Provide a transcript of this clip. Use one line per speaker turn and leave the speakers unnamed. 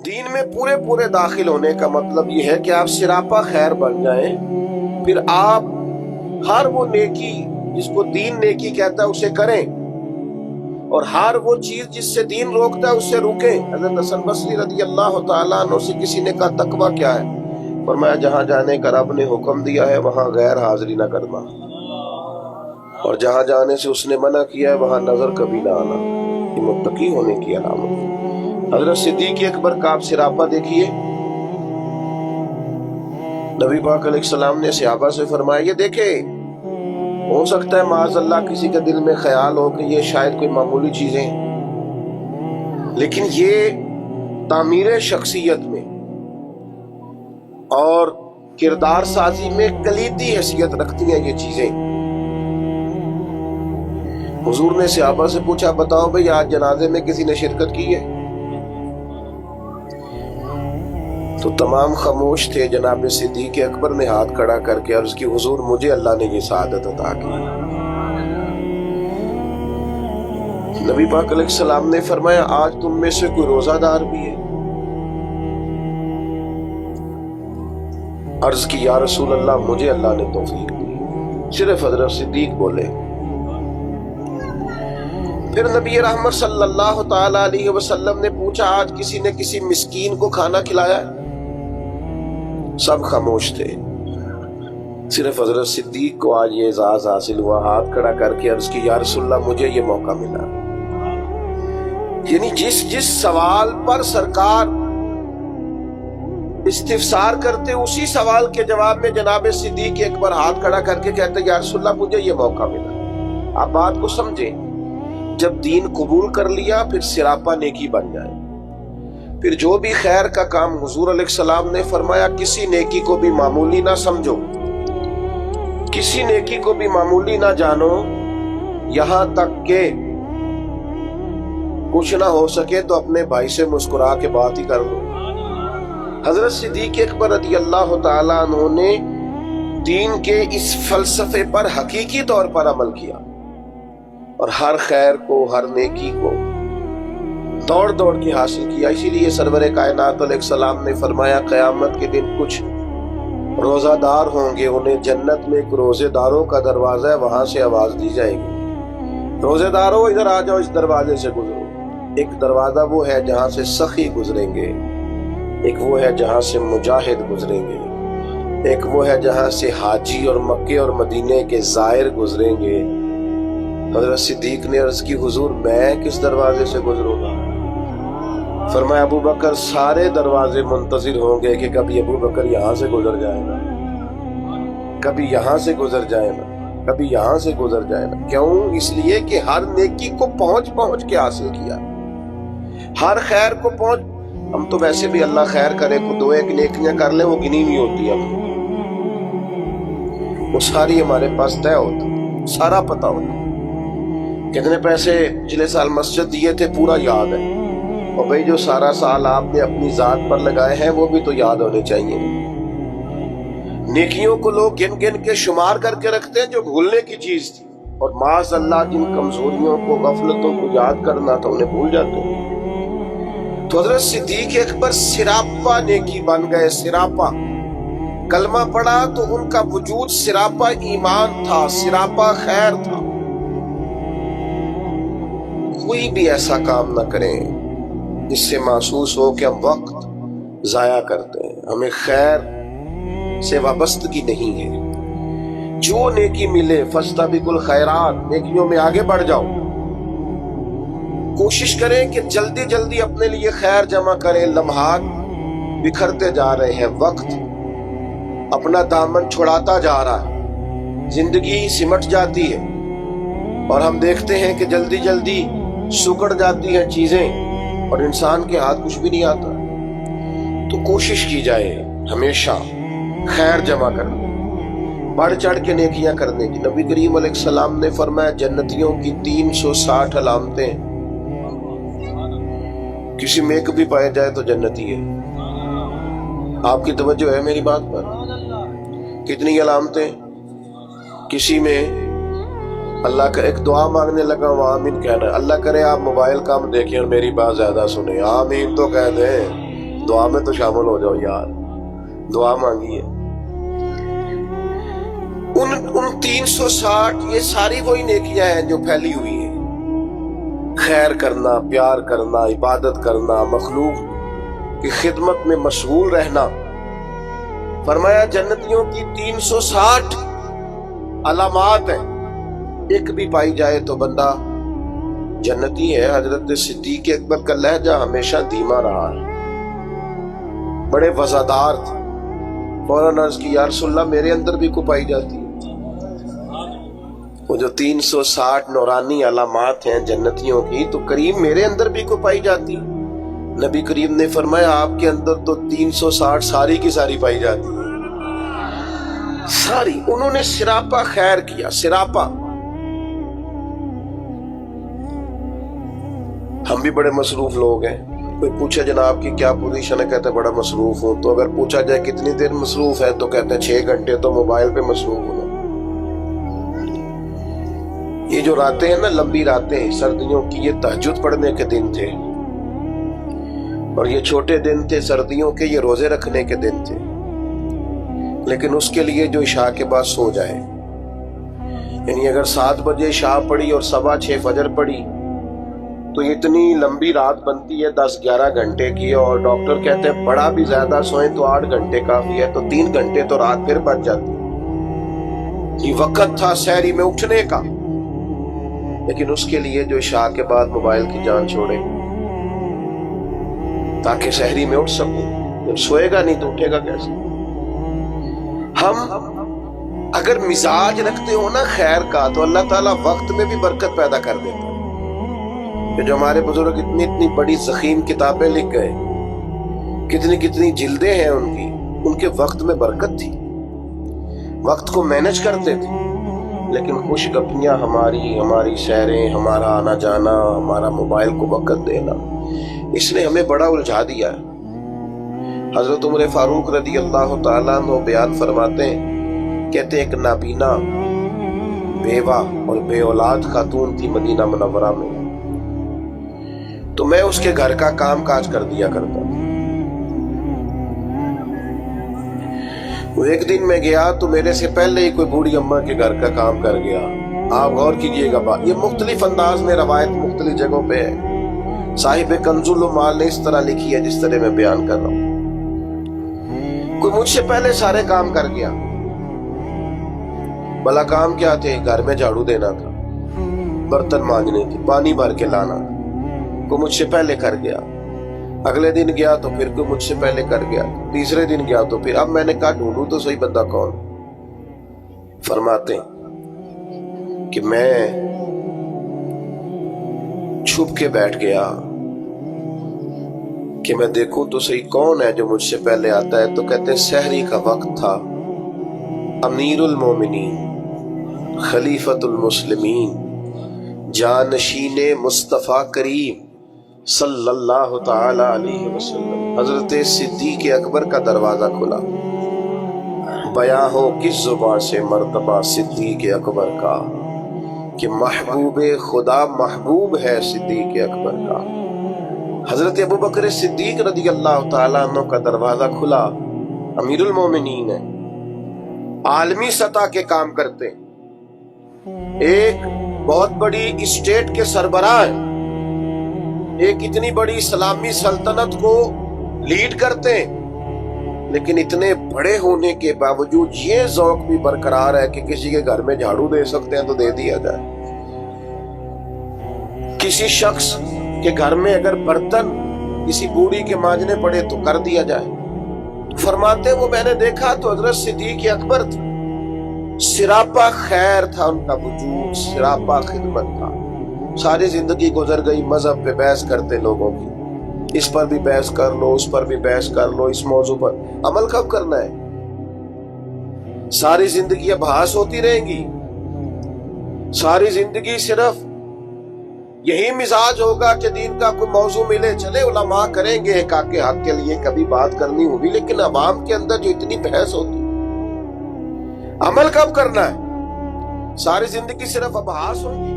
دین میں پورے پورے داخل ہونے کا مطلب یہ ہے کہ آپ سراپا خیر بن جائیں، پھر آپ ہر وہ نیکی جس کو دین نیکی کہتا ہے اسے کریں، اور ہر وہ چیز جس سے دین روکتا ہے اس سے روکیں۔ حضرت حسن بصری رضی اللہ تعالیٰ عنہ سے کسی نے کہا تقویٰ کیا ہے؟ فرمایا جہاں جانے کا رب نے حکم دیا ہے وہاں غیر حاضری نہ کرنا، اور جہاں جانے سے اس نے منع کیا ہے وہاں نظر کبھی نہ آنا۔ یہ متقی ہونے کی علامت ہے۔ حضرت صدیق اکبر کا آپ سراپا دیکھیے، نبی پاک علیہ السلام نے صحابہ سے فرمایا یہ دیکھے، ہو سکتا ہے معاذ اللہ کسی کے دل میں خیال ہو کہ یہ شاید کوئی معمولی چیزیں، لیکن یہ تعمیر شخصیت میں اور کردار سازی میں کلیدی حیثیت رکھتی ہیں یہ چیزیں۔ حضور نے صحابہ سے پوچھا بتاؤ بھئی آج جنازے میں کسی نے شرکت کی ہے؟ تو تمام خاموش تھے۔ جناب صدیق اکبر نے ہاتھ کھڑا کر کے عرض کی حضور مجھے اللہ نے یہ سعادت عطا کی۔ نبی پاک علیہ السلام نے فرمایا آج تم میں سے کوئی روزہ دار بھی ہے؟ عرض کی یا رسول اللہ مجھے اللہ نے توفیق دی۔ صرف حضرت صدیق بولے۔ پھر نبی رحمت صلی اللہ تعالی علیہ وسلم نے پوچھا آج کسی نے کسی مسکین کو کھانا کھلایا ہے؟ سب خاموش تھے، صرف حضرت صدیق کو آج یہ اعزاز حاصل ہوا۔ ہاتھ کھڑا کر کے عرض کی یا رسول اللہ مجھے یہ موقع ملا۔ یعنی جس سوال پر سرکار استفسار کرتے اسی سوال کے جواب میں جناب صدیق اکبر ہاتھ کھڑا کر کے کہتے یا رسول اللہ مجھے یہ موقع ملا۔ آپ بات کو سمجھیں، جب دین قبول کر لیا پھر سراپا نیکی بن جائے، پھر جو بھی خیر کا کام حضور علیہ السلام نے فرمایا کسی نیکی کو بھی معمولی نہ سمجھو، کسی نیکی کو بھی معمولی نہ جانو، یہاں تک کہ کچھ نہ ہو سکے تو اپنے بھائی سے مسکرا کے بات ہی کر دو۔ حضرت صدیق اکبر رضی اللہ تعالیٰ عنہ نے دین کے اس فلسفے پر حقیقی طور پر عمل کیا، اور ہر خیر کو ہر نیکی کو دوڑ دوڑ کے حاصل کیا۔ اسی لیے سرور کائنات علیہ السلام نے فرمایا قیامت کے دن کچھ روزہ دار ہوں گے، انہیں جنت میں ایک روزے داروں کا دروازہ ہے وہاں سے آواز دی جائے گی روزے داروں ادھر آ جاؤ، اس دروازے سے گزرو۔ ایک دروازہ وہ ہے جہاں سے سخی گزریں گے، ایک وہ ہے جہاں سے مجاہد گزریں گے، ایک وہ ہے جہاں سے حاجی اور مکے اور مدینے کے زائر گزریں گے۔ حضرت صدیق نے عرض کی حضور میں کس دروازے سے گزروں گا؟ فرمایا ابو بکر سارے دروازے منتظر ہوں گے کہ کبھی ابو بکر یہاں سے گزر جائے گا، کبھی یہاں سے گزر جائے گا، کبھی یہاں سے گزر جائے گا۔ کیوں؟ اس لیے کہ ہر نیکی کو پہنچ کے حاصل کیا، ہر خیر کو پہنچ۔ ہم تو ویسے بھی اللہ خیر کرے کو دو ایک نیکیاں کر لیں وہ گنی نہیں ہوتی، ہم وہ ساری ہمارے پاس طے ہوتا، سارا پتہ ہوتا۔ کتنے پیسے پچھلے سال مسجد دیے تھے پورا یاد ہے، اور بھئی جو سارا سال آپ نے اپنی ذات پر لگائے ہیں وہ بھی تو یاد ہونے چاہیے۔ نیکیوں کو لوگ گن گن کے شمار کر کے رکھتے ہیں جو بھولنے کی چیز تھی، اور معاذ اللہ جن کمزوریوں کو غفلتوں کو یاد کرنا تھا انہیں بھول جاتے ہیں۔ تو حضرت صدیق اکبر سراپا نیکی بن گئے، سراپا کلمہ پڑھا تو ان کا وجود سراپا ایمان تھا، سراپا خیر تھا۔ کوئی بھی ایسا کام نہ کریں جس سے محسوس ہو کہ ہم وقت ضائع کرتے ہیں، ہمیں خیر سے وابستگی نہیں ہے۔ جو نیکی ملے فاستبقوا الخیرات، نیکیوں میں آگے بڑھ جاؤ، کوشش کریں کہ جلدی جلدی اپنے لیے خیر جمع کریں۔ لمحات بکھرتے جا رہے ہیں، وقت اپنا دامن چھڑاتا جا رہا ہے، زندگی سمٹ جاتی ہے، اور ہم دیکھتے ہیں کہ جلدی جلدی سکڑ جاتی ہیں چیزیں اور انسان کے ہاتھ کچھ بھی نہیں آتا۔ تو کوشش کی جائے ہمیشہ خیر جمع کرنے، بڑھ چڑھ کے نیکیاں کرنے کی۔ نبی کریم علیہ السلام نے فرمایا جنتیوں کی 360 علامتیں، کسی میں ایک بھی پائے جائے تو جنتی ہے۔ آپ کی توجہ ہے میری بات پر؟ کتنی علامتیں؟ کسی میں اللہ کا ایک دعا مانگنے لگا وہ آمین کہنا ہے، اللہ کرے آپ موبائل کم دیکھیں اور میری بات زیادہ سنیں، آمین تو کہہ دیں، دعا میں تو شامل ہو جاؤ یار، دعا مانگی ہے۔ ان 360 یہ ساری وہی نیکیاں ہیں جو پھیلی ہوئی ہیں، خیر کرنا، پیار کرنا، عبادت کرنا، مخلوق کی خدمت میں مشغول رہنا۔ فرمایا جنتیوں کی 360 علامات ہیں، ایک بھی پائی جائے تو بندہ جنتی ہے۔ حضرت صدیق اکبر کا لہجہ ہمیشہ دھیما رہا ہے، بڑے وزادار تھے۔ فوراً عرض کی یا رسول اللہ میرے اندر بھی کو پائی جاتی ہے؟ وہ جو 360 نورانی علامات ہیں جنتیوں کی، تو کریم میرے اندر بھی کو پائی جاتی؟ نبی کریم نے فرمایا آپ کے اندر تو 360 ساری کی ساری پائی جاتی ہے، ساری۔ انہوں نے سراپا خیر کیا، سراپا۔ ہم بھی بڑے مصروف لوگ ہیں، کوئی پوچھے جناب کی کیا پوزیشن ہے، کہتے ہیں بڑا مصروف ہوں۔ تو اگر پوچھا جائے کتنی دیر مصروف ہے تو کہتے ہیں 6 گھنٹے تو موبائل پہ مصروف ہوں۔ یہ جو راتیں ہیں نا، لمبی راتیں سردیوں کی، یہ تہجد پڑھنے کے دن تھے، اور یہ چھوٹے دن تھے سردیوں کے، یہ روزے رکھنے کے دن تھے۔ لیکن اس کے لیے جو عشاء کے بعد سو جائے، یعنی اگر 7 بجے عشاء پڑھی اور 6:15 فجر پڑھی تو اتنی لمبی رات بنتی ہے 10-11 گھنٹے کی، اور ڈاکٹر کہتے ہیں بڑا بھی زیادہ سوئیں تو 8 گھنٹے کافی ہے، تو 3 گھنٹے تو رات پھر بچ جاتی ہے۔ یہ وقت تھا سحری میں اٹھنے کا، لیکن اس کے لیے جو عشاء کے بعد موبائل کی جان چھوڑے تاکہ سحری میں اٹھ سکوں، جب سوئے گا نہیں تو اٹھے گا کیسے؟ ہم اگر مزاج رکھتے ہو نا خیر کا، تو اللہ تعالیٰ وقت میں بھی برکت پیدا کر دیتا ہے۔ جو ہمارے بزرگ اتنی بڑی ضخیم کتابیں لکھ گئے، کتنی جلدیں ہیں ان کے وقت میں برکت تھی، وقت کو مینج کرتے تھے۔ لیکن خوش گپیاں ہماری سیریں، ہمارا آنا جانا، ہمارا موبائل کو وقت دینا، اس نے ہمیں بڑا الجھا دیا ہے۔ حضرت عمر فاروق رضی اللہ تعالیٰ عنہ بیان فرماتے ہیں، کہتے ایک نابینا بیوہ اور بے اولاد خاتون تھی مدینہ منورہ میں، تو میں اس کے گھر کا کام کاج کر دیا کرتا تھا۔ وہ ایک دن میں گیا تو میرے سے پہلے ہی کوئی بوڑھی اماں کے گھر کا کام کر گیا۔ آپ غور کیجئے گا، یہ مختلف انداز میں روایت مختلف جگہوں پہ ہے۔ صاحب کنز المال نے اس طرح لکھی ہے جس طرح میں بیان کر رہا ہوں۔ کوئی مجھ سے پہلے سارے کام کر گیا۔ بھلا کام کیا تھے؟ گھر میں جھاڑو دینا تھا، برتن مانجنے تھے، پانی بھر کے لانا تھا۔ کوئی مجھ سے پہلے کر گیا، اگلے دن گیا تو پھر کوئی مجھ سے پہلے کر گیا، تیسرے دن گیا تو پھر۔ اب میں نے کہا ڈھونڈوں تو صحیح بندہ کون؟ فرماتے ہیں کہ میں چھپ کے بیٹھ گیا کہ میں دیکھوں تو صحیح کون ہے جو مجھ سے پہلے آتا ہے۔ تو کہتے ہیں سحری کا وقت تھا، امیر المومنین، خلیفۃ المسلمین، جانشین مصطفیٰ کریم صلی اللہ تعالی علیہ وسلم، حضرت صدیق اکبر کا دروازہ کھلا۔ بیان ہو کس زبان سے مرتبہ صدیق اکبر کا، کہ محبوب خدا محبوب ہے صدیق اکبر کا۔ حضرت ابوبکر صدیق رضی اللہ تعالیٰ عنہ کا دروازہ کھلا، امیر المومنین ہے، عالمی سطح کے کام کرتے، ایک بہت بڑی اسٹیٹ کے سربراہ ہیں، ایک اتنی بڑی اسلامی سلطنت کو لیڈ کرتے ہیں، لیکن اتنے بڑے ہونے کے باوجود یہ ذوق بھی برقرار ہے کہ کسی کے گھر میں جھاڑو دے سکتے ہیں تو دے دیا جائے، کسی شخص کے گھر میں اگر برتن کسی بوڑھی کے مانجنے پڑے تو کر دیا جائے۔ فرماتے وہ میں نے دیکھا تو حضرت صدیق اکبر تھا، سراپا خیر تھا ان کا وجود، سراپا خدمت تھا۔ ساری زندگی گزر گئی مذہب پہ بحث کرتے لوگوں کی، اس پر بھی بحث کر لو، اس پر بھی بحث کر لو، اس موضوع پر عمل کب کرنا ہے؟ ساری زندگی ابحاث ہوتی رہیں گی، ساری زندگی صرف یہی مزاج ہوگا کہ دین کا کوئی موضوع ملے چلے علماء کریں گے حقاق حق کے لیے کبھی بات کرنی ہوگی، لیکن عوام کے اندر جو اتنی بحث ہوتی، عمل کب کرنا ہے؟ ساری زندگی صرف ابحاث ہوگی۔